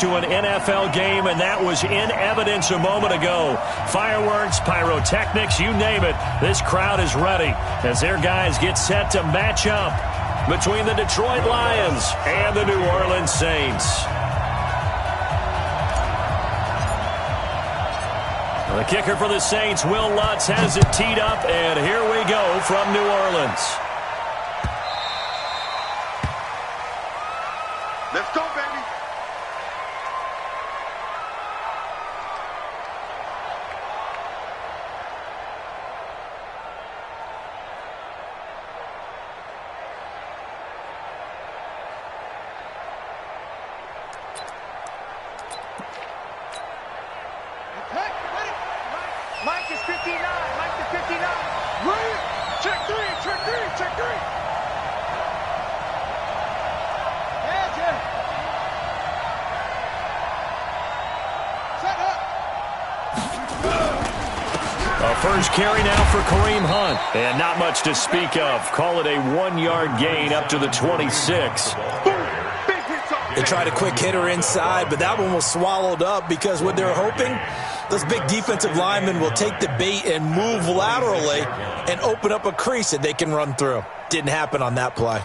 to an NFL game, and that was in evidence a moment ago. Fireworks, pyrotechnics, you name it. This crowd is ready as their guys get set to match up between the Detroit Lions and the New Orleans Saints. The kicker for the Saints, Will Lutz, has it teed up, and here we go from New Orleans. Let's go, baby. Mike is 59. Mike is 59. Right. Check three. Check three. Check three. Yeah, Jim. Set up. A first carry now for Kareem Hunt. And not much to speak of. Call it a 1-yard gain up to the 26. They tried a quick hitter inside, but that one was swallowed up because what they're hoping, those big defensive linemen will take the bait and move laterally and open up a crease that they can run through. Didn't happen on that play.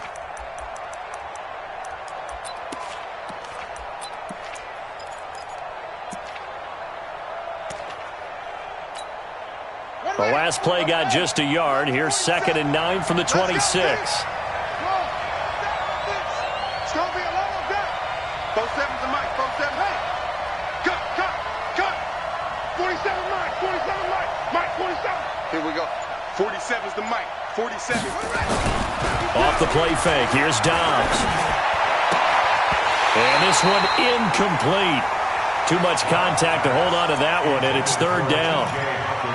The last play got just a yard. Here's 2nd and 9 from the 26. It's going to be a long day. 47's the mic. 47. Hey. Cut. 47 Mike. 47 Mike. Mike 47. Here we go. 47's the mic. 47. Off the play fake. Here's Dobbs. And this one incomplete. Too much contact to hold on to that one, and it's 3rd down.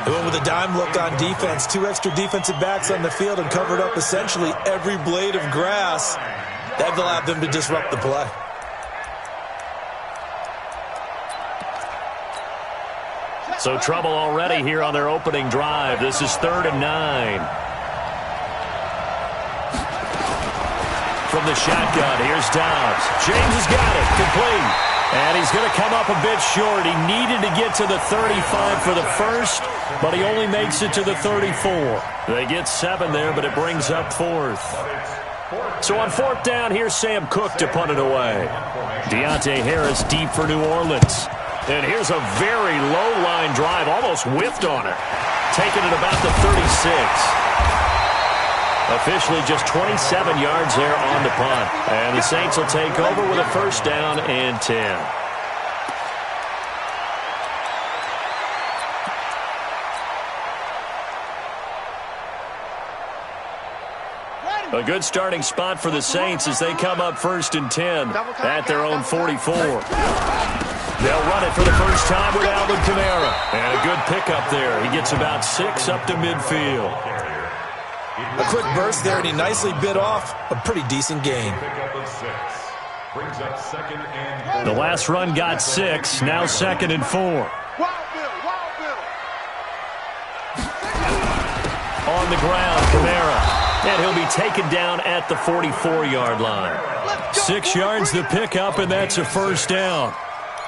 They went with a dime look on defense. 2 extra defensive backs on the field and covered up essentially every blade of grass. That allowed them to disrupt the play. So trouble already here on their opening drive. This is 3rd and 9. From the shotgun, here's Dobbs. James has got it, complete. And he's going to come up a bit short. He needed to get to the 35 for the first, but he only makes it to the 34. They get 7 there, but it brings up 4th. So on 4th down, here's Sam Cook to punt it away. Deontay Harris deep for New Orleans. And here's a very low-line drive, almost whiffed on it. Taking it about the 36. Officially just 27 yards there on the punt. And the Saints will take over with a 1st down and 10. A good starting spot for the Saints as they come up 1st and 10 at their own 44. They'll run it for the first time with Alvin Kamara. And a good pickup there. He gets about 6 up to midfield. A quick burst there, and he nicely bit off a pretty decent gain. The last run got 6, now 2nd and 4. Wild Bill. On the ground, Kamara. And he'll be taken down at the 44-yard line. 6 yards the pickup, and that's a 1st down.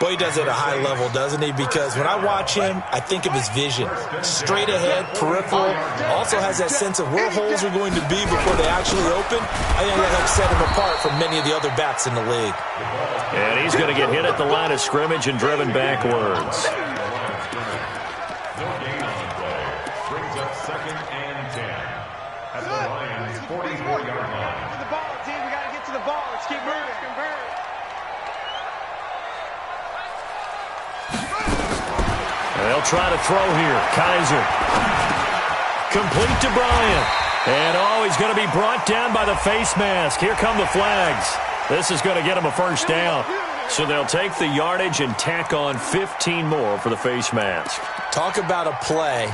Boy, he does it at a high level, doesn't he? Because when I watch him, I think of his vision. Straight ahead, peripheral. Also has that sense of where holes are going to be before they actually open. I think that helps set him apart from many of the other backs in the league. And he's going to get hit at the line of scrimmage and driven backwards. Brings up 2nd and 10. At the Lions' 44-yard line. To the ball, team. We got to get to the ball. Let's keep moving. They'll try to throw here. Kaiser. Complete to Bryant. And, he's going to be brought down by the face mask. Here come the flags. This is going to get him a 1st down. So they'll take the yardage and tack on 15 more for the face mask. Talk about a play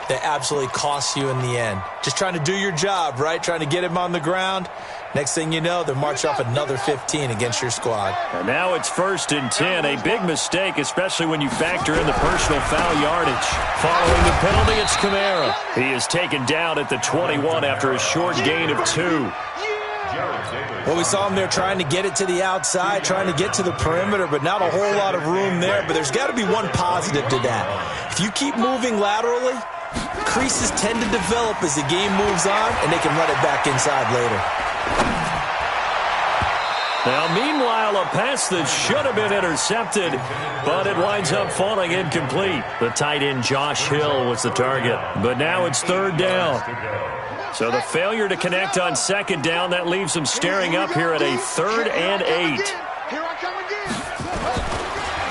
that absolutely costs you in the end. Just trying to do your job, right? Trying to get him on the ground. Next thing you know, they'll march off another 15 against your squad. And now it's 1st and 10. A big mistake, especially when you factor in the personal foul yardage. Following the penalty, it's Kamara. He is taken down at the 21 after a short gain of 2. Well, we saw him there trying to get it to the outside, trying to get to the perimeter, but not a whole lot of room there. But there's got to be one positive to that. If you keep moving laterally, creases tend to develop as the game moves on, and they can run it back inside later. Now, meanwhile, a pass that should have been intercepted, but it winds up falling incomplete. The tight end, Josh Hill, was the target. But now it's third down. So the failure to connect on second down, that leaves them staring up here at a 3rd and 8.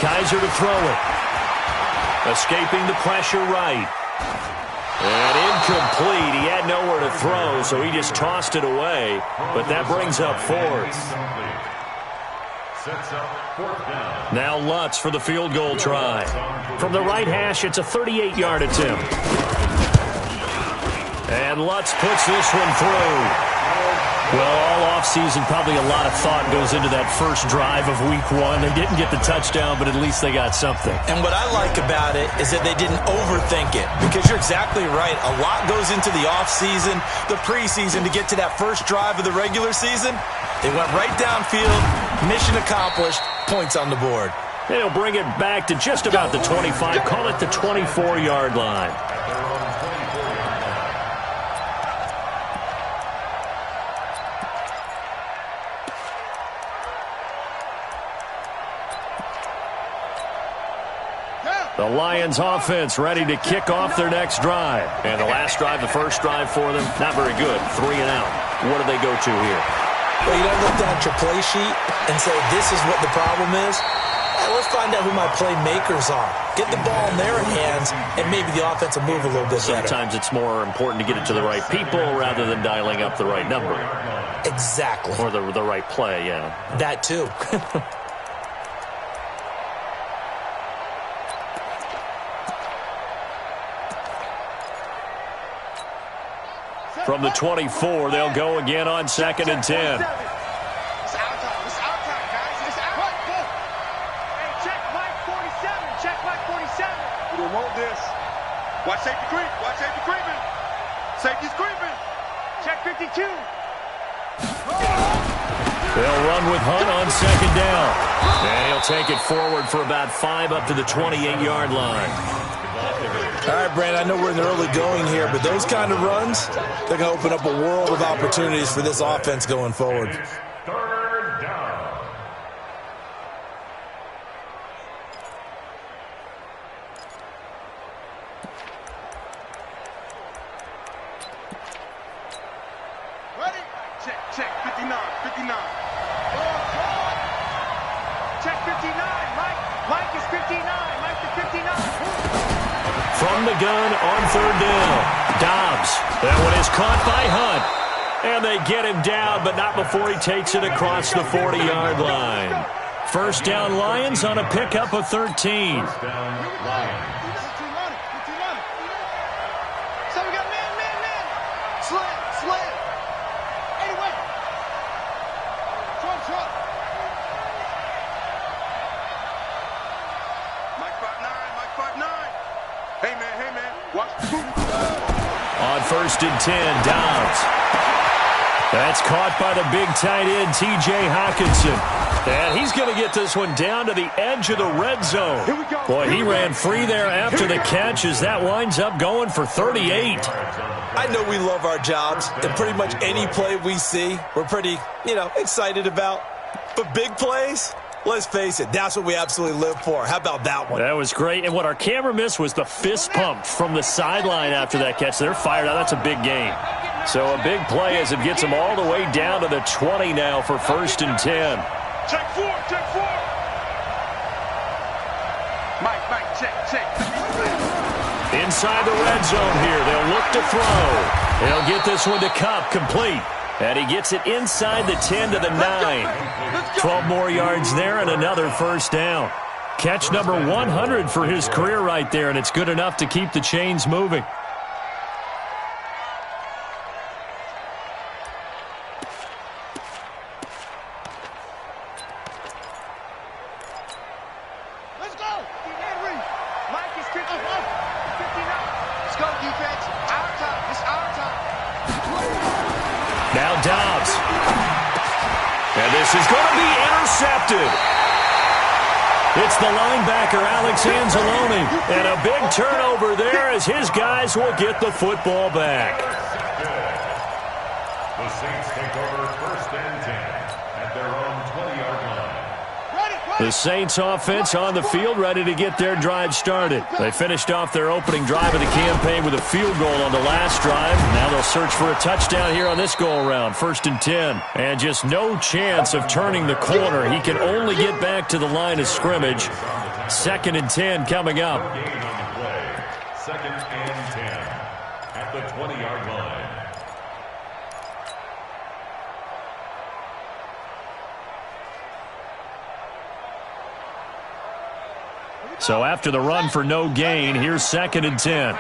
Kaiser to throw it. Escaping the pressure right. And incomplete. He had nowhere to throw, so he just tossed it away. But that brings up 4th. Now Lutz for the field goal try. From the right hash, it's a 38-yard attempt. And Lutz puts this one through. Well, all offseason, probably a lot of thought goes into that first drive of week 1. They didn't get the touchdown, but at least they got something. And what I like about it is that they didn't overthink it, because you're exactly right. A lot goes into the offseason, the preseason, to get to that first drive of the regular season. They went right downfield, mission accomplished, points on the board. They'll bring it back to just about the 25, call it the 24-yard line. The Lions offense ready to kick off their next drive. And the last drive, the first drive for them, not very good. 3 and out. What do they go to here? Well, you don't look down at your play sheet and say, this is what the problem is. Let's find out who my playmakers are. Get the ball in their hands, and maybe the offense will move a little bit better. Sometimes it's more important to get it to the right people rather than dialing up the right number. Exactly. Or the right play, yeah. That too. From the 24, they'll go again on 2nd and 10. It's our time. It's our time, guys. It's our time. Hey, check Mike 47. Check Mike 47. We don't want this. Watch safety creep. Watch safety creeping. Safety's creeping. Check 52. They'll run with Hunt on 2nd down. And he'll take it forward for about 5 up to the 28-yard line. All right, Brandon, I know we're in the early going here, but those kind of runs, they're going to open up a world of opportunities for this offense going forward. 3rd down. Ready? Check. 59. 59. Check 59. Mike is 59. Mike is 59. From the gun on 3rd down. Dobbs. That one is caught by Hunt. And they get him down, but not before he takes it across the 40-yard line. First down Lions on a pickup of 13. First down Lions. So we got man. Slam. Anyway. Trump. Mike 5'9. Hey, man. Watch. On 1st and 10, Dobbs. That's caught by the big tight end, T.J. Hockenson. And he's going to get this one down to the edge of the red zone. Boy, he ran free there after the catch as that winds up going for 38. I know we love our jobs, and pretty much any play we see, we're pretty, excited about. But big plays, let's face it, that's what we absolutely live for. How about that one? That was great. And what our camera missed was the fist pump from the sideline after that catch. They're fired out. That's a big gain. So a big play as it gets them all the way down to the 20 now for 1st and 10. Check 4. Mike, check. Inside the red zone here. They'll look to throw. They'll get this one to Kupp, complete. And he gets it inside the 10 to the 9. 12 more yards there and another first down. Catch number 100 for his career right there, and it's good enough to keep the chains moving. Let's go. Henry. Mike is 59. Let's go, defense. Our time. It's our time. Now Dobbs. And this is going to be intercepted. It's the linebacker, Alex Anzalone. And a big turnover there as his guys will get the football back. The Saints take over 1st and 10 at their own 20-yard line. The Saints offense on the field, ready to get their drive started. They finished off their opening drive of the campaign with a field goal on the last drive. Now they'll search for a touchdown here on this go-around, 1st and 10. And just no chance of turning the corner. He can only get back to the line of scrimmage. 2nd and 10 coming up. 2nd and 10 at the 20-yard line. So after the run for no gain, here's 2nd and 10.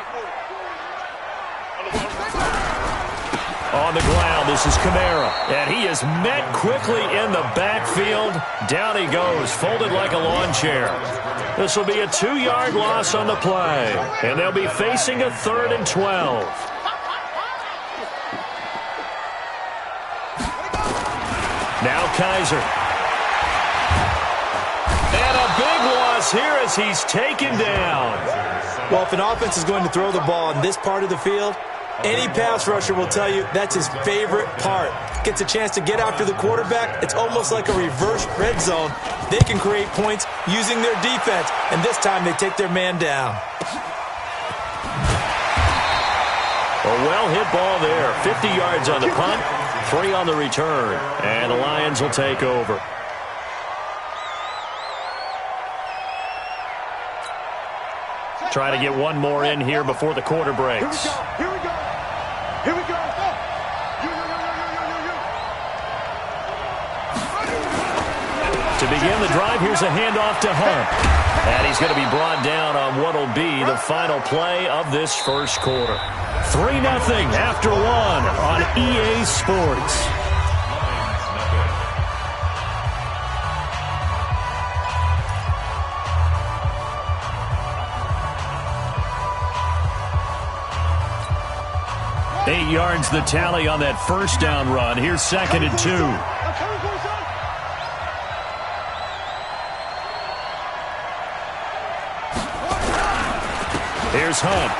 On the ground, this is Kamara. And he is met quickly in the backfield. Down he goes, folded like a lawn chair. This will be a 2-yard loss on the play. And they'll be facing a 3rd and 12. Now Kaiser. And a big loss here as he's taken down. Well, if an offense is going to throw the ball in this part of the field, any pass rusher will tell you that's his favorite part. Gets a chance to get after the quarterback. It's almost like a reverse red zone. They can create points using their defense, and this time they take their man down. A well-hit ball there. 50 yards on the punt, 3 on the return. And the Lions will take over. Try to get one more in here before the quarter breaks. Here we go. Here we go. To begin the drive, here's a handoff to Hunt. And he's going to be brought down on what will be the final play of this first quarter. 3-0 after 1 on EA Sports. Eight yards the tally on that first down run. Here's 2nd and 2. Here's Hunt.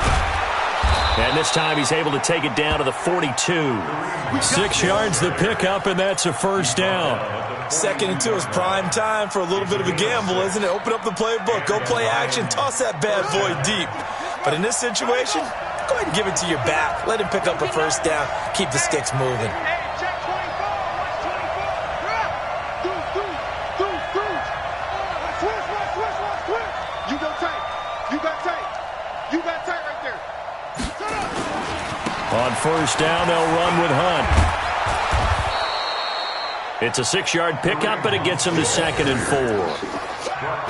And this time he's able to take it down to the 42. 6 yards the pickup, and that's a first down. 2nd and 2 is prime time for a little bit of a gamble, isn't it? Open up the playbook, go play action, toss that bad boy deep. But in this situation, go ahead and give it to your back. Let him pick up a first down. Keep the sticks moving. Check 24. Watch 24. Switch. You go tight. You got tight right there. Shut up. On first down, they'll run with Hunt. It's a 6-yard pickup, but it gets him to 2nd and 4.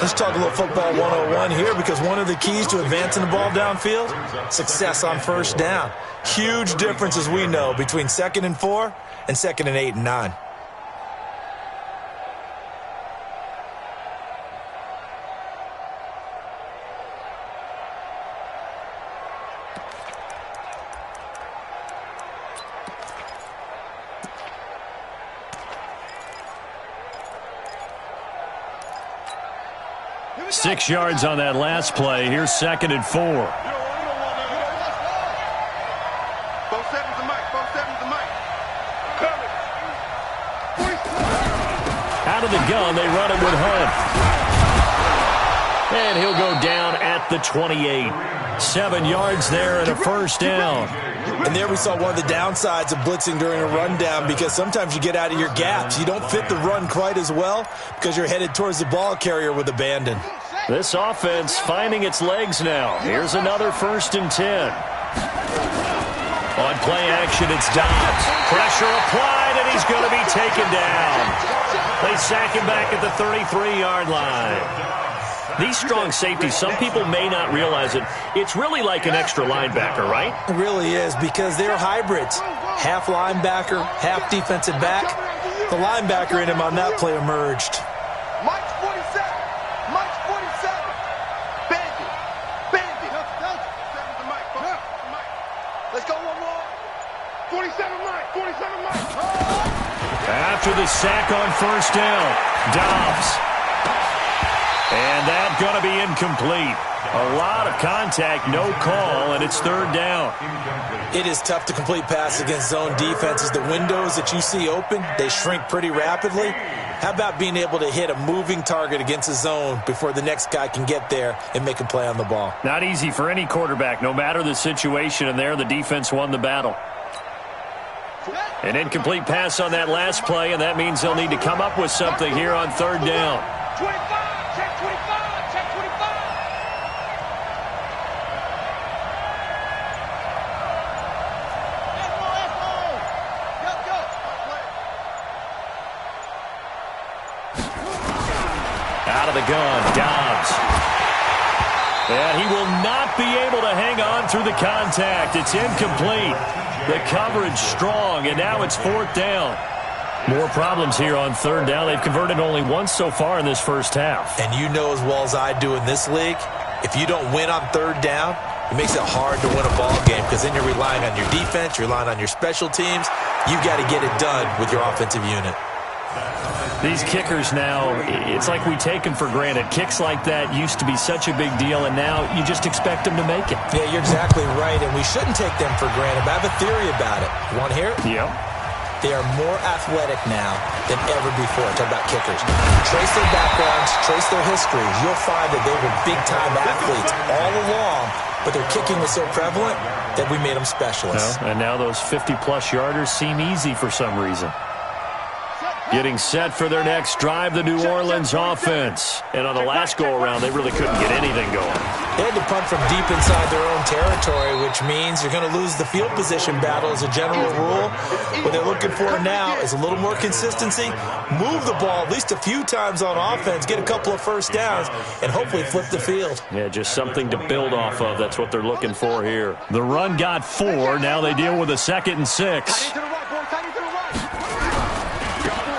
Let's talk a little football 101 here, because one of the keys to advancing the ball downfield, success on first down. Huge difference, as we know, between 2nd and 4 and 2nd and 8 and 9. Six yards on that last play. Here's 2nd and 4. Out of the gun, they run it with Hunt. And he'll go down at the 28. 7 yards there and a first down. And there we saw one of the downsides of blitzing during a rundown, because sometimes you get out of your gaps. You don't fit the run quite as well because you're headed towards the ball carrier with abandon. This offense finding its legs now. Here's another 1st and 10. On play action, it's Dobbs. Pressure applied, and he's going to be taken down. They sack him back at the 33-yard line. These strong safeties, some people may not realize it. It's really like an extra linebacker, right? It really is, because they're hybrids. Half linebacker, half defensive back. The linebacker in him on that play emerged. Mike's 47. Mike's 47. Bandit. Let's go one more. 47 Mike. 47 Mike. After after the sack on first down. Dobbs. And that's going to be incomplete. A lot of contact, no call, and it's third down. It is tough to complete passes against zone defenses. The windows that you see open, they shrink pretty rapidly. How about being able to hit a moving target against a zone before the next guy can get there and make a play on the ball? Not easy for any quarterback, no matter the situation, and there the defense won the battle. An incomplete pass on that last play, and that means they'll need to come up with something here on third down. 25, check 25, check 25. Out of the gun, Dobbs. And he will not be able to hang on through the contact. It's incomplete. The coverage strong, and now it's fourth down. More problems here on third down. They've converted only once so far in this first half. And you know as well as I do in this league, if you don't win on third down, it makes it hard to win a ball game because then you're relying on your defense, you're relying on your special teams. You've got to get it done with your offensive unit. These kickers now, it's like we take them for granted. Kicks like that used to be such a big deal, and now you just expect them to make it. Yeah, you're exactly right, and we shouldn't take them for granted, but I have a theory about it. You want to hear it? Yep. They are more athletic now than ever before. Talk about kickers. Trace their backgrounds, trace their histories. You'll find that they were big-time athletes all along, but their kicking was so prevalent that we made them specialists. And now those 50-plus yarders seem easy for some reason. Getting set for their next drive, the New Orleans offense. And on the last go-around, they really couldn't get anything going. They had to punt from deep inside their own territory, which means you're going to lose the field position battle as a general rule. What they're looking for now is a little more consistency, move the ball at least a few times on offense, get a couple of first downs, and hopefully flip the field. Yeah, just something to build off of. That's what they're looking for here. The run got 4. Now they deal with a 2nd and 6.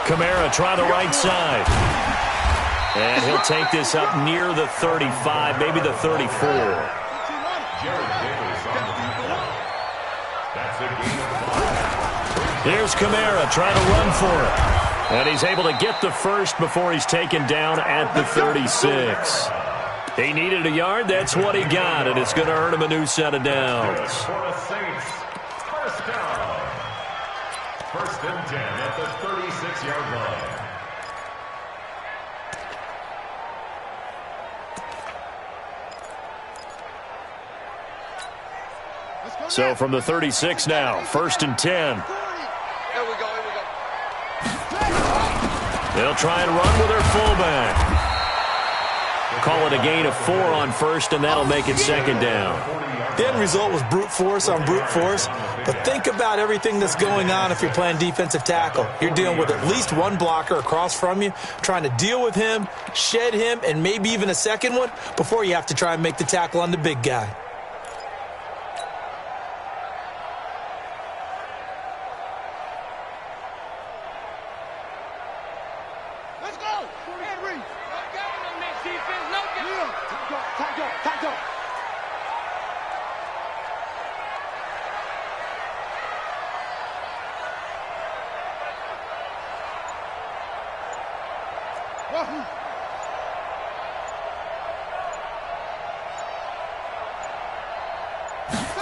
Kamara try the right side. And he'll take this up near the 35, maybe the 34. Here's Kamara trying to run for it. And he's able to get the first before he's taken down at the 36. He needed a yard. That's what he got, and it's going to earn him a new set of downs. First down. 1st and 10 at the 36-yard line. So from the 36 now, 1st and 10. Here we go. They'll try and run with their fullback. Call it a gain of 4 on first, and that'll make it 2nd down. The end result was brute force on brute force, but think about everything that's going on if you're playing defensive tackle. You're dealing with at least one blocker across from you, trying to deal with him, shed him, and maybe even a second one before you have to try and make the tackle on the big guy. Let's go. Henry. No game on that defense. No game. Tight up.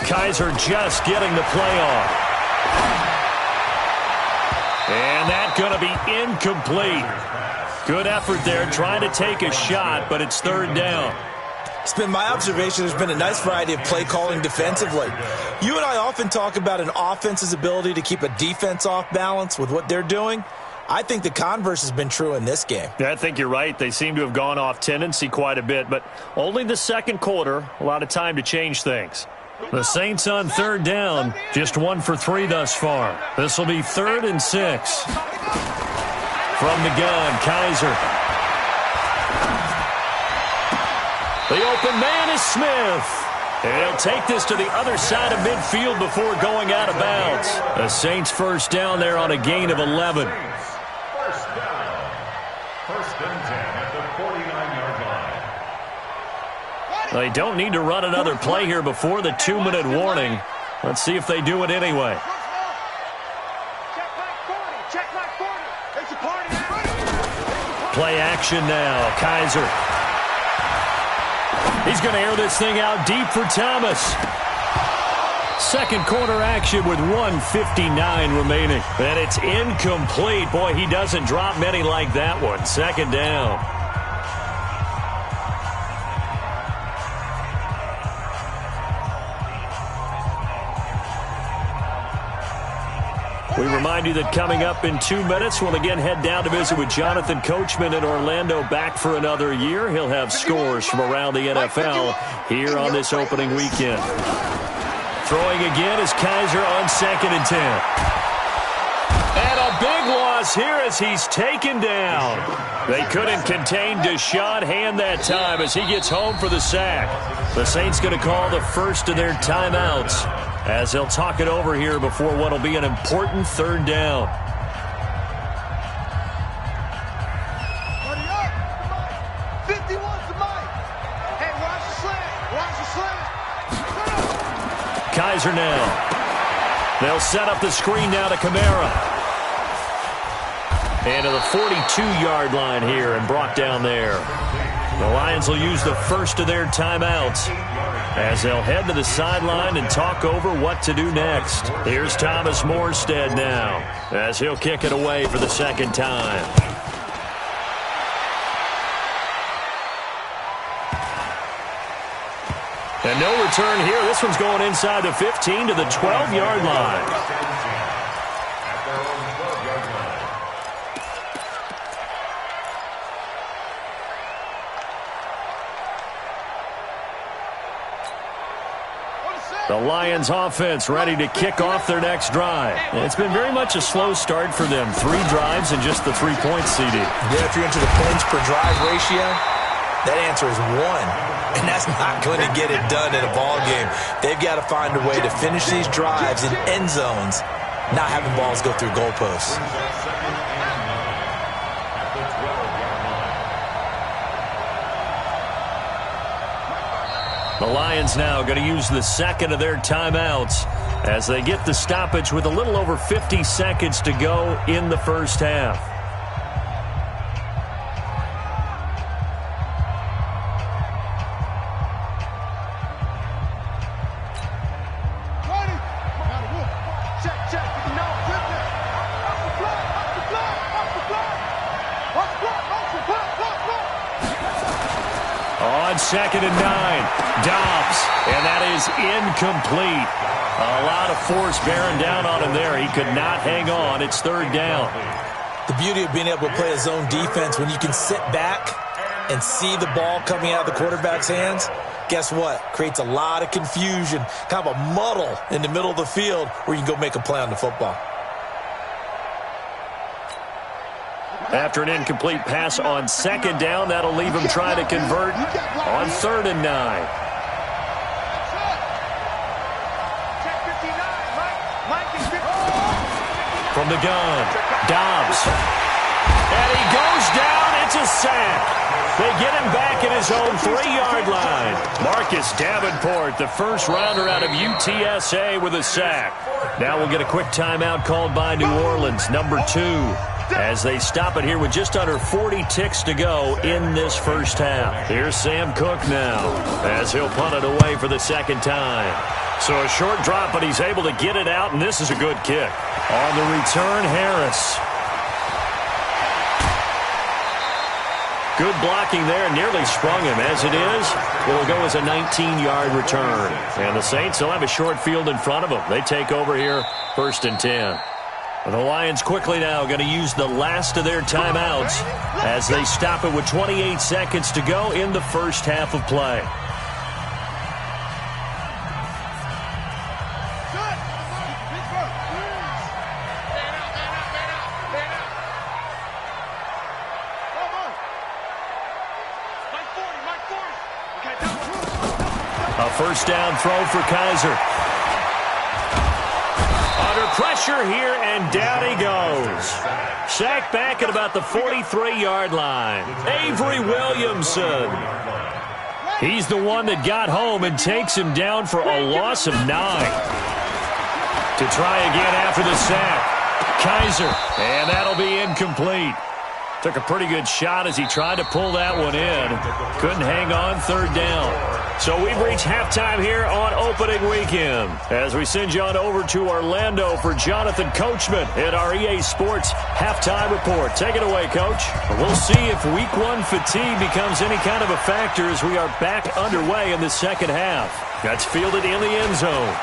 Kaiser just getting the play off. And that's going to be incomplete. Good effort there, trying to take a shot, but it's 3rd down. It's been my observation there's been a nice variety of play calling defensively. You and I often talk about an offense's ability to keep a defense off balance with what they're doing. I think the converse has been true in this game. Yeah, I think you're right. They seem to have gone off tendency quite a bit, but only the 2nd quarter, a lot of time to change things. The Saints on 3rd down, just 1 for 3 thus far. This will be 3rd and 6. From the gun, Kaiser. The open man is Smith. And he'll take this to the other side of midfield before going out of bounds. The Saints 1st down there on a gain of 11. 1st down. 1st and 10 at the 49-yard line. They don't need to run another play here before the 2-minute warning. Let's see if they do it anyway. Check back 40. Play action now. Kaiser. He's going to air this thing out deep for Thomas. Second quarter action with 1:59 remaining. And it's incomplete. Boy, he doesn't drop many like that one. Second down. We remind you that coming up in 2 minutes, we'll again head down to visit with Jonathan Coachman in Orlando, back for another year. He'll have scores from around the NFL here on this opening weekend. Throwing again is Kaiser on 2nd and 10. And a big loss here as he's taken down. They couldn't contain Deshaun Hand that time as he gets home for the sack. The Saints going to call the first of their timeouts as they'll talk it over here before what will be an important 3rd down. Buddy up. 51's the mic. Hey, watch the slant. Watch the slant. Kaiser now. They'll set up the screen now to Kamara. And to the 42-yard line here and brought down there. The Lions will use the first of their timeouts as they'll head to the sideline and talk over what to do next. Here's Thomas Morstead now as he'll kick it away for the second time. And no return here. This one's going inside the 15 to the 12-yard line. The Lions offense ready to kick off their next drive. It's been very much a slow start for them. 3 drives and just the 3 points, CD. Yeah, if you're into the points per drive ratio, that answer is 1. And that's not going to get it done in a ball game. They've got to find a way to finish these drives in end zones, not having balls go through goalposts. The Lions now going to use the second of their timeouts as they get the stoppage with a little over 50 seconds to go in the first half. On 2nd and 9, Dobbs, and that is incomplete. A lot of force bearing down on him there. He could not hang on. It's 3rd down. The beauty of being able to play a zone defense, when you can sit back and see the ball coming out of the quarterback's hands, guess what? Creates a lot of confusion, kind of a muddle in the middle of the field where you can go make a play on the football. After an incomplete pass on 2nd down, that'll leave him trying to convert on 3rd and 9. From the gun, Dobbs. And he goes down. It's a sack. They get him back at his own 3-yard line. Marcus Davenport, the first rounder out of UTSA, with a sack. Now we'll get a quick timeout called by New Orleans, number 2. As they stop it here with just under 40 ticks to go in this first half. Here's Sam Cook now as he'll punt it away for the 2nd time. So a short drop, but he's able to get it out, and this is a good kick. On the return, Harris. Good blocking there, nearly sprung him. As it is, it'll go as a 19-yard return. And the Saints will have a short field in front of them. They take over here, 1st and 10. The Lions quickly now going to use the last of their timeouts as they stop it with 28 seconds to go in the first half of play. A first down throw for Kaiser. Pressure here, and down he goes. Sacked back at about the 43-yard line. Avery Williamson. He's the one that got home and takes him down for a loss of 9. To try again after the sack. Kaiser, and that'll be incomplete. Took a pretty good shot as he tried to pull that one in. Couldn't hang on, third down. So we've reached halftime here on opening weekend. As we send you on over to Orlando for Jonathan Coachman in our EA Sports halftime report. Take it away, Coach. We'll see if week one fatigue becomes any kind of a factor as we are back underway in the second half. That's fielded in the end zone.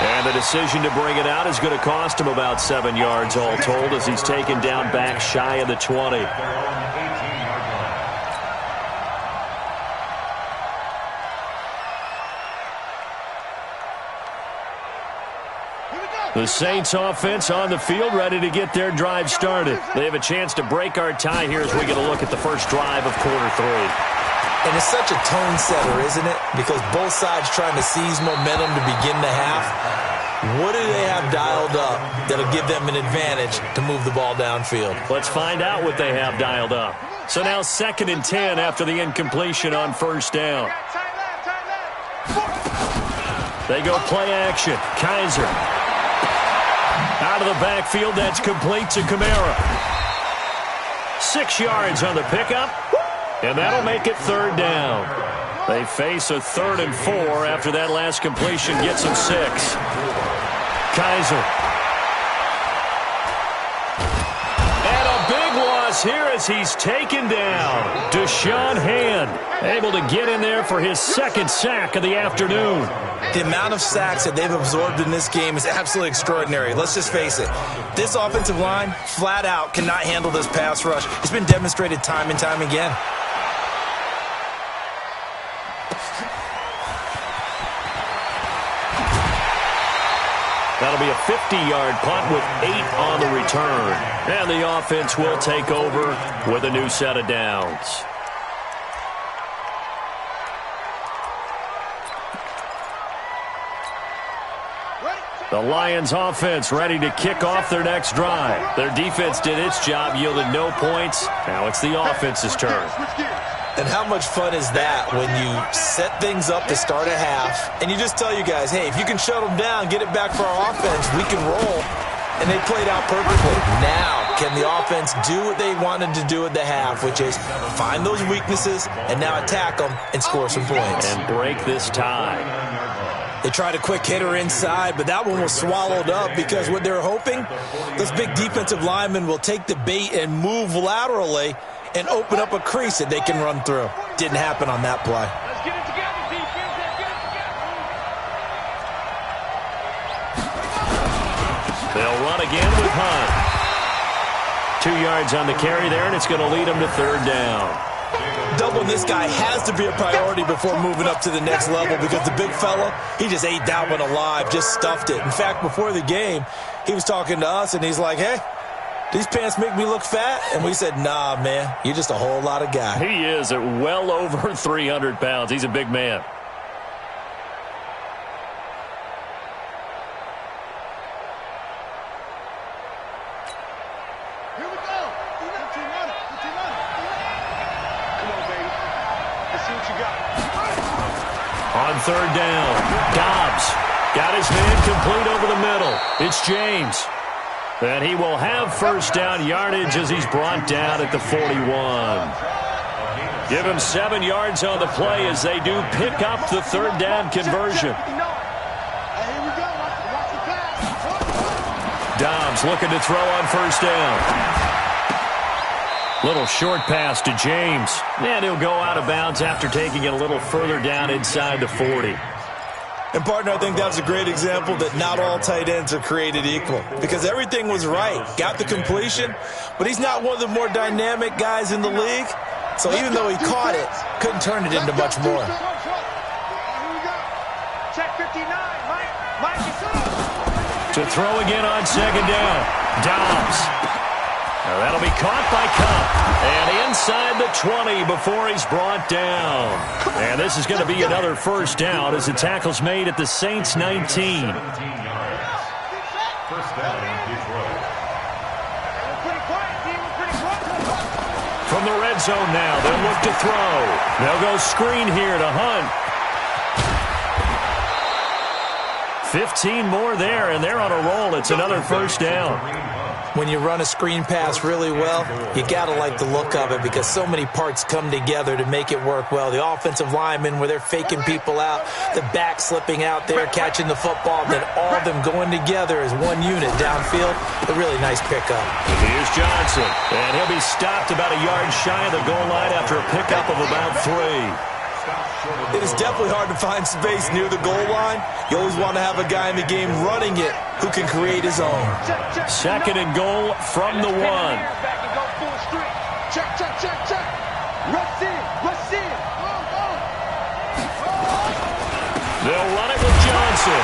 And the decision to bring it out is going to cost him about 7 yards all told as he's taken down back shy of the 20. The Saints offense on the field, ready to get their drive started. They have a chance to break our tie here as we get a look at the first drive of quarter three. And it's such a tone setter, isn't it? Because both sides trying to seize momentum to begin the half. What do they have dialed up that'll give them an advantage to move the ball downfield? Let's find out what they have dialed up. So now 2nd and 10 after the incompletion on first down. They go play action. Kaiser. Out of the backfield, that's complete to Kamara. 6 yards on the pickup. And that'll make it third down. They face a 3rd and 4 after that last completion gets them 6. Kaiser. And a big loss here as he's taken down. Deshaun Hand able to get in there for his 2nd sack of the afternoon. The amount of sacks that they've absorbed in this game is absolutely extraordinary. Let's just face it. This offensive line, flat out, cannot handle this pass rush. It's been demonstrated time and time again. That'll be a 50-yard punt with 8 on the return. And the offense will take over with a new set of downs. The Lions offense ready to kick off their next drive. Their defense did its job, yielded no points. Now it's the offense's turn. And how much fun is that when you set things up to start a half and you just tell you guys, hey, if you can shut them down, get it back for our offense, we can roll. And they played out perfectly. Now, can the offense do what they wanted to do at the half, which is find those weaknesses and now attack them and score some points. And break this tie. They tried a quick hitter inside, but that one was swallowed up because what they're hoping, those big defensive linemen will take the bait and move laterally and open up a crease that they can run through. Didn't happen on that play. Let's get it together, defense. Let's get it together. They'll run again with Hunt. 2 yards on the carry there, and it's going to lead them to third down. Doubling this guy has to be a priority before moving up to the next level because the big fella, he just ate that one alive, just stuffed it. In fact, before the game, he was talking to us, and he's like, hey, these pants make me look fat? And we said, nah, man, you're just a whole lot of guy. He is at well over 300 pounds. He's a big man. Here we go. Come on, baby. Let's see what you got. On third down, Dobbs got his man complete over the middle. It's James. And he will have first down yardage as he's brought down at the 41. Give him 7 yards on the play as they do pick up the third down conversion. Dobbs looking to throw on first down. Little short pass to James. And he'll go out of bounds after taking it a little further down inside the 40. And, partner, I think that was a great example that not all tight ends are created equal because everything was right. Got the completion, but he's not one of the more dynamic guys in the league. So even though he caught it, couldn't turn it into much more. Check 59, Mike. To throw again on second down. Dobbs. Now that'll be caught by Cup. And inside the 20 before he's brought down. And this is going to be another first down as the tackle's made at the Saints 19. First down, Detroit. From the red zone now, they'll look to throw. They'll go screen here to Hunt. 15 more there, and they're on a roll. It's another first down. when you run a screen pass really well, you got to like the look of it because so many parts come together to make it work well. The offensive linemen, where they're faking people out, the back slipping out there, catching the football, then all of them going together as one unit downfield. A really nice pickup. Here's Johnson, and he'll be stopped about a yard shy of the goal line after a pickup of about 3. It is definitely hard to find space near the goal line. You always want to have a guy in the game running it who can create his own. 2nd and goal from the 1. Check, check, check, check. Rush in, rush in. They'll run it with Johnson.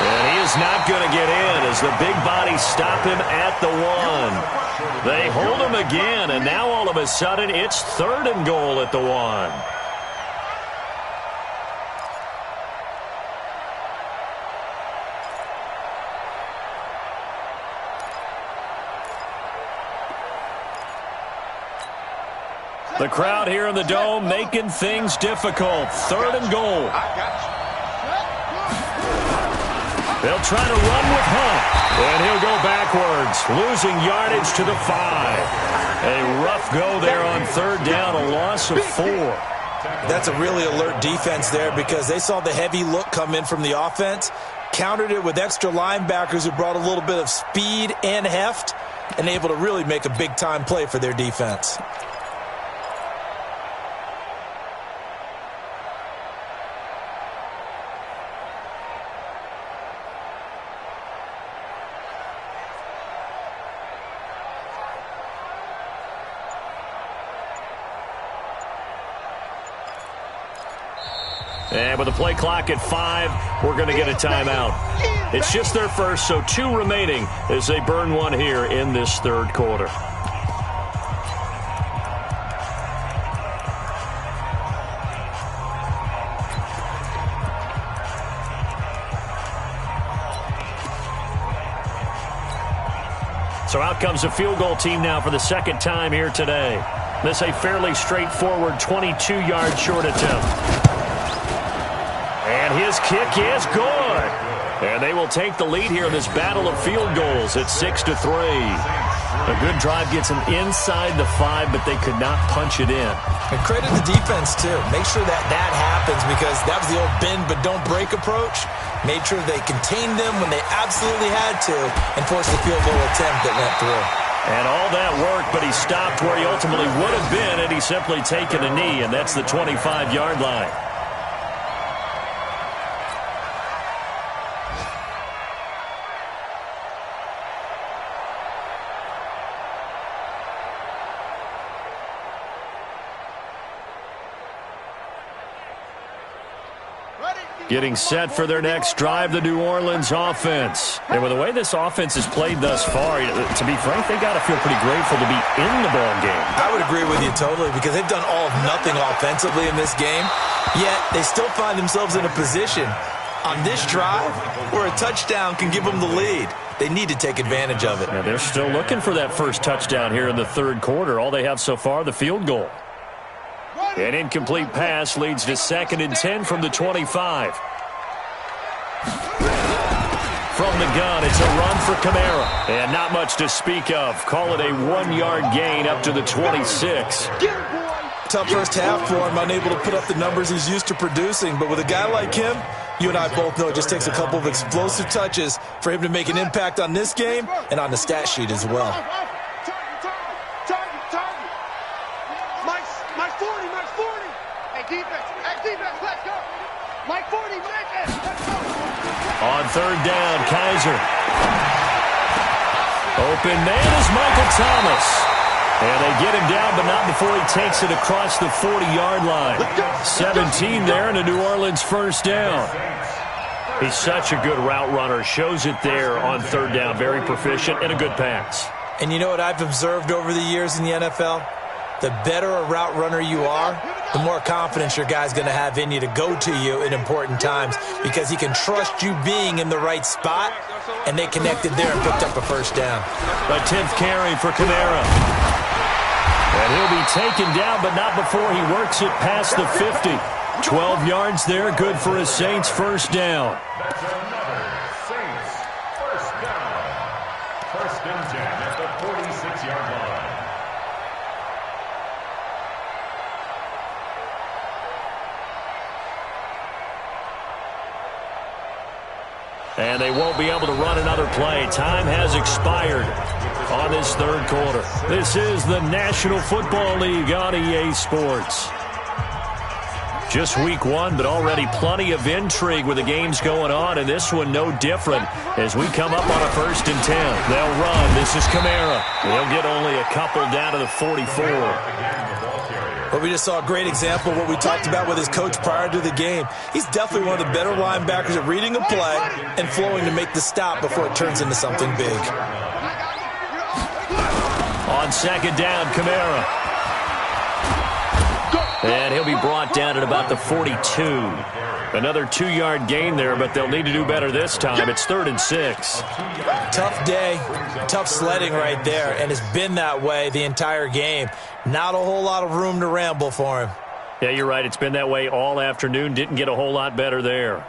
And he is not going to get in as the big bodies stop him at the 1. They hold him again, and now all of a sudden it's 3rd and goal at the 1. The crowd here in the Dome making things difficult. 3rd and goal. They'll try to run with Hunt, and he'll go backwards, losing yardage to the 5. A rough go there on 3rd down, a loss of 4. That's a really alert defense there because they saw the heavy look come in from the offense, countered it with extra linebackers who brought a little bit of speed and heft, and able to really make a big-time play for their defense. And with the play clock at 5, we're going to get a timeout. It's just their first, so 2 remaining as they burn 1 here in this 3rd quarter. So out comes a field goal team now for the 2nd time here today. This a fairly straightforward 22-yard short attempt. And his kick is good. And they will take the lead here in this battle of field goals at 6-3. A good drive gets them inside the 5, but they could not punch it in. And credit the defense, too. Make sure that happens because that was the old bend but don't break approach. Made sure they contained them when they absolutely had to and forced the field goal attempt that went through. And all that worked, but he stopped where he ultimately would have been had he simply taken a knee, and that's the 25-yard line. Getting set for their next drive, the New Orleans offense. And with the way this offense has played thus far, to be frank, they got to feel pretty grateful to be in the ball game. I would agree with you totally because they've done all of nothing offensively in this game, yet they still find themselves in a position on this drive where a touchdown can give them the lead. They need to take advantage of it. Now they're still looking for that first touchdown here in the 3rd quarter. All they have so far, the field goal. An incomplete pass leads to 2nd and 10 from the 25. From the gun, it's a run for Kamara. And not much to speak of. Call it a 1-yard gain up to the 26. Tough first half for him, unable to put up the numbers he's used to producing. But with a guy like him, you and I both know it just takes a couple of explosive touches for him to make an impact on this game and on the stat sheet as well. On 3rd down, Kaiser. Open man is Michael Thomas. And they get him down, but not before he takes it across the 40-yard line. 17 there and a New Orleans first down. He's such a good route runner. Shows it there on 3rd down. Very proficient and a good pass. And you know what I've observed over the years in the NFL? The better a route runner you are, the more confidence your guy's going to have in you to go to you in important times because he can trust you being in the right spot, and they connected there and picked up a first down. A 10th carry for Kamara. And he'll be taken down, but not before he works it past the 50. 12 yards there, good for a Saints first down. That's another Saints first down. 1st and 10. And they won't be able to run another play. Time has expired on this third quarter. This is the National Football League on EA Sports. Just week one, but already plenty of intrigue with the games going on, and this one no different as we come up on a 1st and 10. They'll run. This is Kamara. They'll get only a couple down to the 44. Well, we just saw a great example of what we talked about with his coach prior to the game. He's definitely one of the better linebackers at reading a play and flowing to make the stop before it turns into something big. On 2nd down, Kamara. And he'll be brought down at about the 42. Another 2-yard gain there, but they'll need to do better this time. It's 3rd and 6. Tough day, tough sledding right there, and it's been that way the entire game. Not a whole lot of room to ramble for him. Yeah, you're right. It's been that way all afternoon. Didn't get a whole lot better there.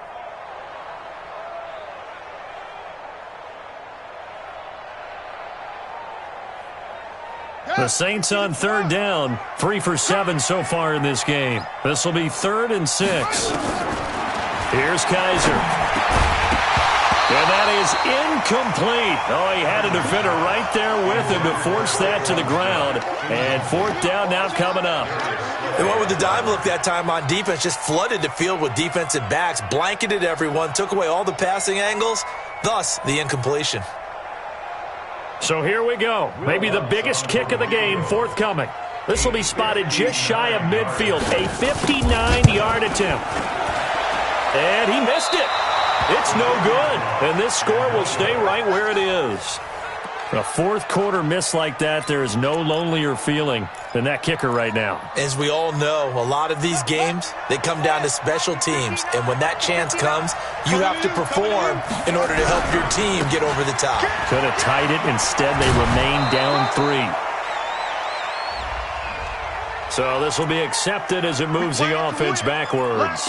The Saints on 3rd down, 3 for 7 so far in this game. This will be 3rd and 6. Here's Kaiser. And that is incomplete. Oh, he had a defender right there with him to force that to the ground. And 4th down now coming up. They went with the dive look that time on defense, just flooded the field with defensive backs, blanketed everyone, took away all the passing angles, thus the incompletion. So here we go. Maybe the biggest kick of the game forthcoming. This will be spotted just shy of midfield. A 59-yard attempt. And he missed it. It's no good. And this score will stay right where it is. A 4th quarter miss like that, there is no lonelier feeling than that kicker right now. As we all know, a lot of these games, they come down to special teams. And when that chance comes, you have to perform in order to help your team get over the top. Could have tied it. Instead, they remain down 3. So this will be accepted as it moves the offense backwards.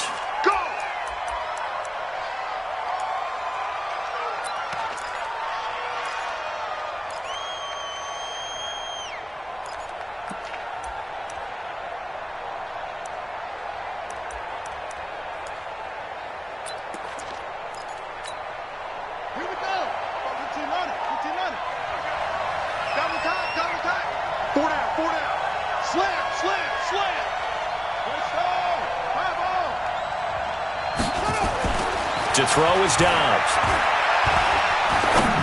To throw is Dobbs.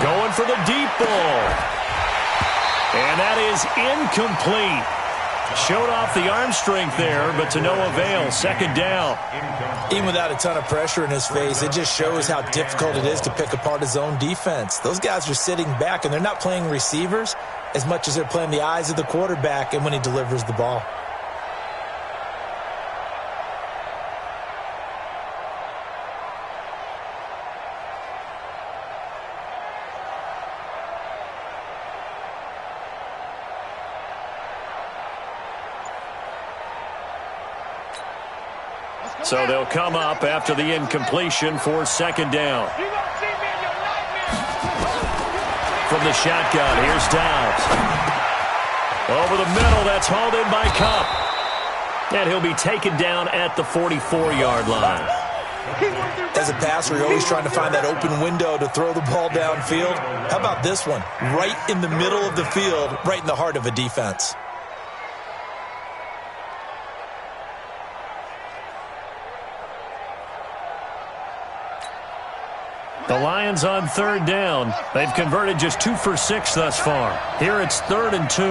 Going for the deep ball. And that is incomplete. Showed off the arm strength there, but to no avail. 2nd down. Even without a ton of pressure in his face, it just shows how difficult it is to pick apart his own defense. Those guys are sitting back, and they're not playing receivers as much as they're playing the eyes of the quarterback and when he delivers the ball. So they'll come up after the incompletion for 2nd down. From the shotgun, here's Dobbs. Over the middle, that's hauled in by Cup. And he'll be taken down at the 44-yard line. As a passer, you're always trying to find that open window to throw the ball downfield. How about this one? Right in the middle of the field, right in the heart of a defense. The Lions on 3rd down. They've converted just 2 for 6 thus far. Here it's 3rd and 2.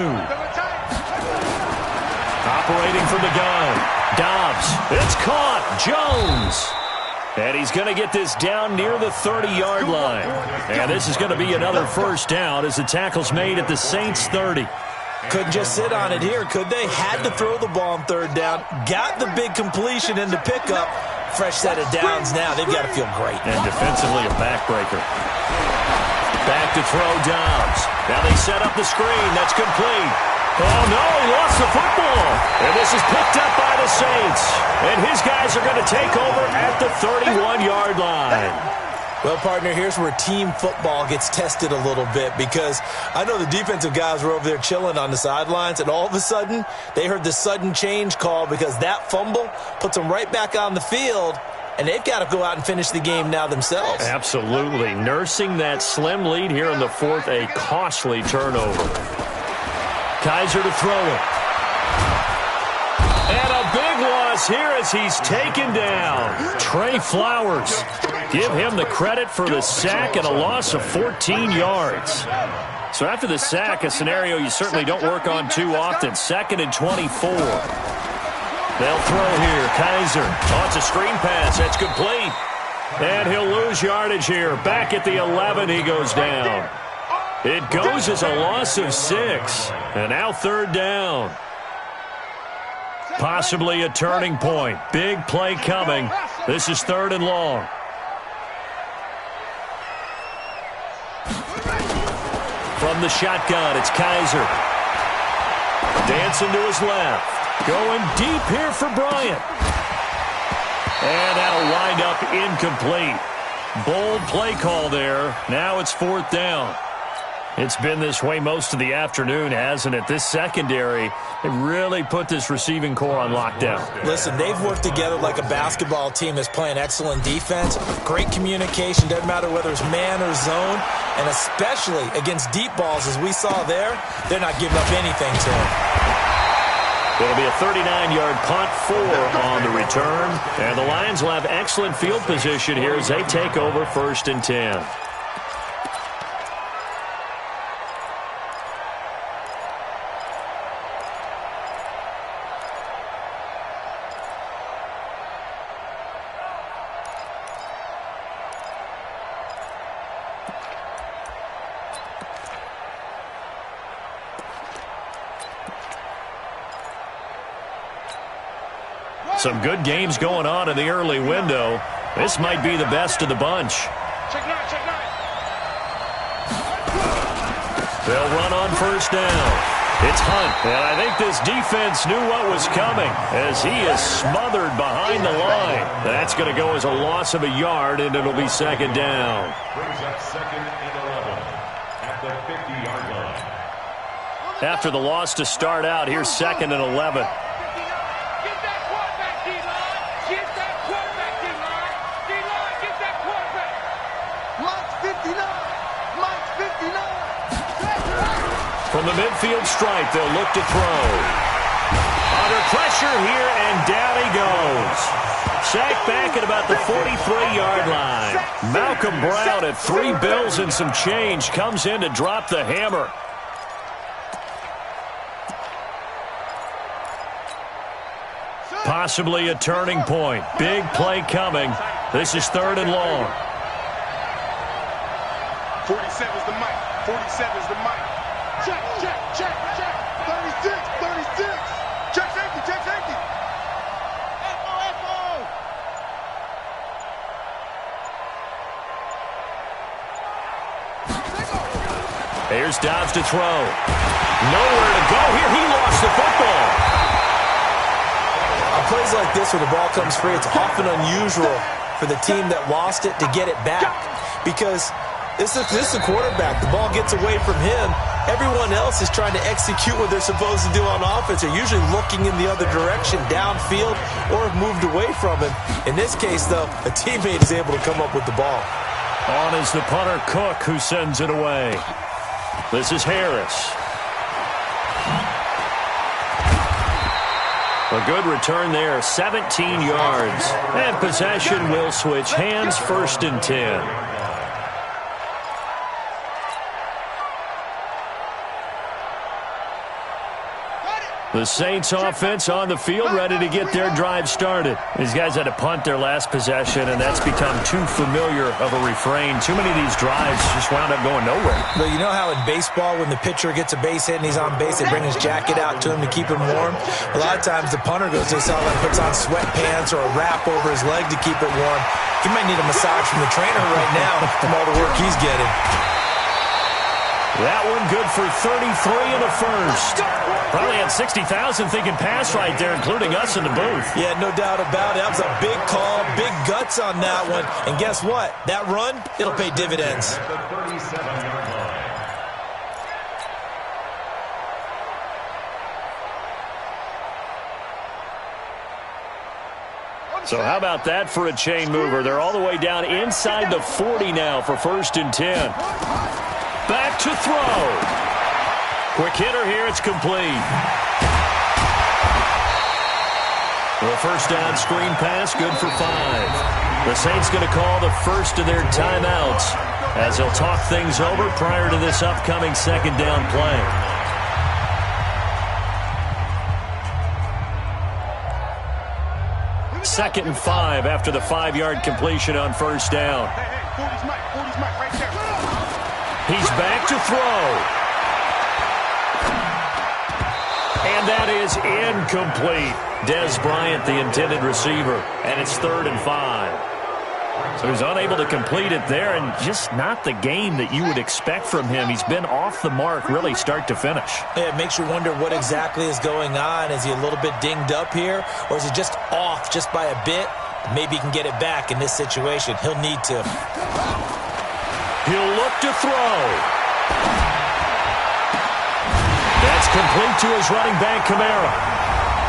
Operating from the gun. Dobbs. It's caught. Jones. And he's going to get this down near the 30-yard line. And this is going to be another 1st down as the tackle's made at the Saints' 30. Couldn't just sit on it here, could they? Had to throw the ball on 3rd down. Got the big completion in the pickup. Fresh set of downs now. They've got to feel great. And defensively a backbreaker. Back to throw Dobbs. Now they set up the screen. That's complete. Oh, no, he lost the football. And this is picked up by the Saints. And his guys are going to take over at the 31-yard line. Well, partner, here's where team football gets tested a little bit, because I know the defensive guys were over there chilling on the sidelines, and all of a sudden, they heard the sudden change call because that fumble puts them right back on the field, and they've got to go out and finish the game now themselves. Absolutely. Nursing that slim lead here in the fourth, a costly turnover. Kaiser to throw it. And a big loss here as he's taken down. Trey Flowers. Give him the credit for the sack and a loss of 14 yards. So after the sack, a scenario you certainly don't work on too often. 2nd and 24. They'll throw here. Kaiser. Oh, it's a screen pass. That's complete. And he'll lose yardage here. Back at the 11, he goes down. It goes as a loss of 6. And now 3rd down. Possibly a turning point. Big play coming. This is 3rd and long. From the shotgun, it's Kaiser. Dancing to his left. Going deep here for Bryant. And that'll wind up incomplete. Bold play call there. Now it's 4th down. It's been this way most of the afternoon, hasn't it? This secondary, they really put this receiving core on lockdown. Listen, they've worked together like a basketball team that's playing excellent defense. Great communication, doesn't matter whether it's man or zone. And especially against deep balls, as we saw there, they're not giving up anything to him. It'll be a 39-yard punt, 4 on the return. And the Lions will have excellent field position here as they take over 1st and 10. Some good games going on in the early window. This might be the best of the bunch. Check 9, check 9. They'll run on 1st down. It's Hunt, and I think this defense knew what was coming as he is smothered behind the line. That's going to go as a loss of a yard, and it'll be 2nd down. Brings up 2nd and 11 at the 50-yard line. After the loss to start out, here's 2nd and 11. From the midfield stripe, they'll look to throw. Under pressure here, and down he goes. Sacked back at about the 43-yard line. Malcolm Brown at 3 bills and some change comes in to drop the hammer. Possibly a turning point. Big play coming. This is 3rd and long. 47's the mic. 47's the mic. Check, check, check, check. 36, 36. Check safety, check safety. Echo. Here's Dobbs to throw. Nowhere to go here. He lost the football. On plays like this where the ball comes free, it's often unusual for the team that lost it to get it back. Because this is the quarterback. The ball gets away from him. Everyone else is trying to execute what they're supposed to do on offense. They're usually looking in the other direction, downfield, or have moved away from him. In this case, though, a teammate is able to come up with the ball. On is the punter, Cook, who sends it away. This is Harris. A good return there, 17 yards. And possession will switch hands, 1st and 10. The Saints offense on the field, ready to get their drive started. These guys had to punt their last possession, and that's become too familiar of a refrain. Too many of these drives just wound up going nowhere. But you know how in baseball, when the pitcher gets a base hit and he's on base, they bring his jacket out to him to keep him warm? A lot of times the punter goes to the sideline and puts on sweatpants or a wrap over his leg to keep it warm. He might need a massage from the trainer right now from all the work he's getting. That one good for 33 and a first. Probably had 60,000 thinking pass right there, including us in the booth. Yeah, no doubt about it. That was a big call, big guts on that one. And guess what? That run, it'll pay dividends. At the 37-yard line. So how about that for a chain mover? They're all the way down inside the 40 now for 1st and 10. Back to throw. Quick hitter here. It's complete. The first down screen pass, good for 5. The Saints going to call the first of their timeouts as they'll talk things over prior to this upcoming 2nd down play. Second and 5 after the 5-yard completion on 1st down. Hey, 40's Mike right there. He's back to throw. And that is incomplete. Des Bryant, the intended receiver, and it's 3rd and 5. So he's unable to complete it there, and just not the game that you would expect from him. He's been off the mark really start to finish. Yeah, it makes you wonder what exactly is going on. Is he a little bit dinged up here, or is he just off just by a bit? Maybe he can get it back in this situation. He'll need to. He'll look to throw. That's complete to his running back, Kamara.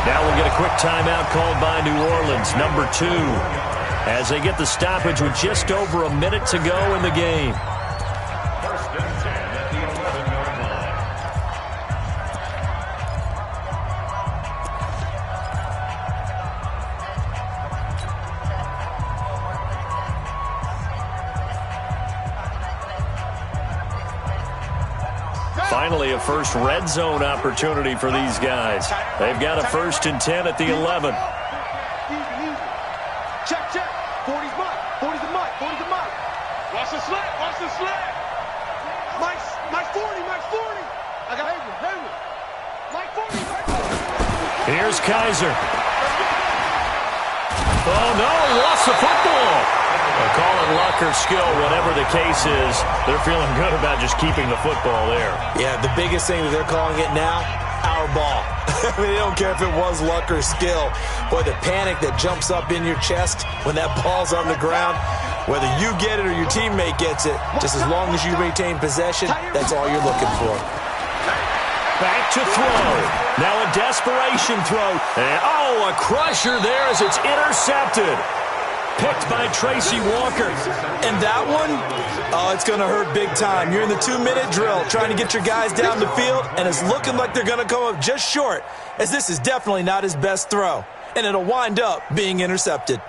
Now we'll get a quick timeout called by New Orleans, number 2, as they get the stoppage with just over a minute to go in the game. 1st and 10 at the 11-yard line. Finally, a first red zone opportunity for these guys. They've got a 1st and 10 at the 11. Check. 40's Mike. 40's the Mike. 40's the Mike. Watch the slant. Mike 40. I got Haywyre. Mike 40. Here's Kaiser. Oh, no, he lost the football. They'll call it luck or skill, whatever the case is. They're feeling good about just keeping the football there. Yeah, the biggest thing that they're calling it now, our ball. I mean, they don't care if it was luck or skill. Boy, the panic that jumps up in your chest when that ball's on the ground, whether you get it or your teammate gets it, just as long as you maintain possession, that's all you're looking for. Back to throw. Now a desperation throw. And, a crusher there as it's intercepted. Picked by Tracy Walker. And that one, it's going to hurt big time. You're in the 2-minute drill trying to get your guys down the field, and it's looking like they're going to come up just short, as this is definitely not his best throw. And it'll wind up being intercepted.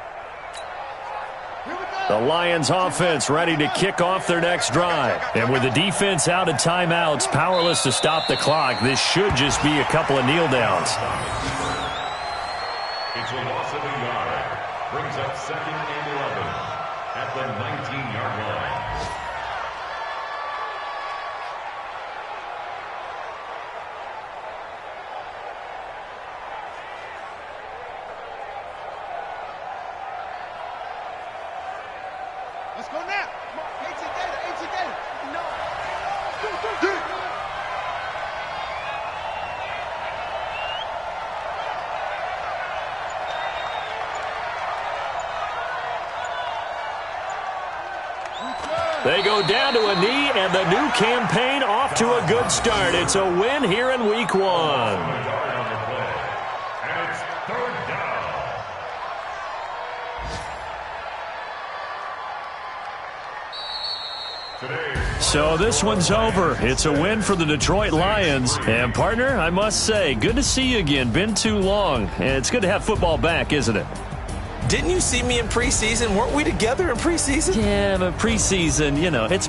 The Lions offense ready to kick off their next drive. And with the defense out of timeouts, powerless to stop the clock, this should just be a couple of kneel downs. It's a loss of a yard. Brings up 2nd and 11 at the 19-yard line. Let's go now. Come on. 18 data. No. Go. They go down to a knee, and the new campaign off to a good start. It's a win here in Week 1. And it's 3rd down. So this one's over. It's a win for the Detroit Lions. And, partner, I must say, good to see you again. Been too long. And it's good to have football back, isn't it? Didn't you see me in preseason? Weren't we together in preseason? Yeah, but preseason, it's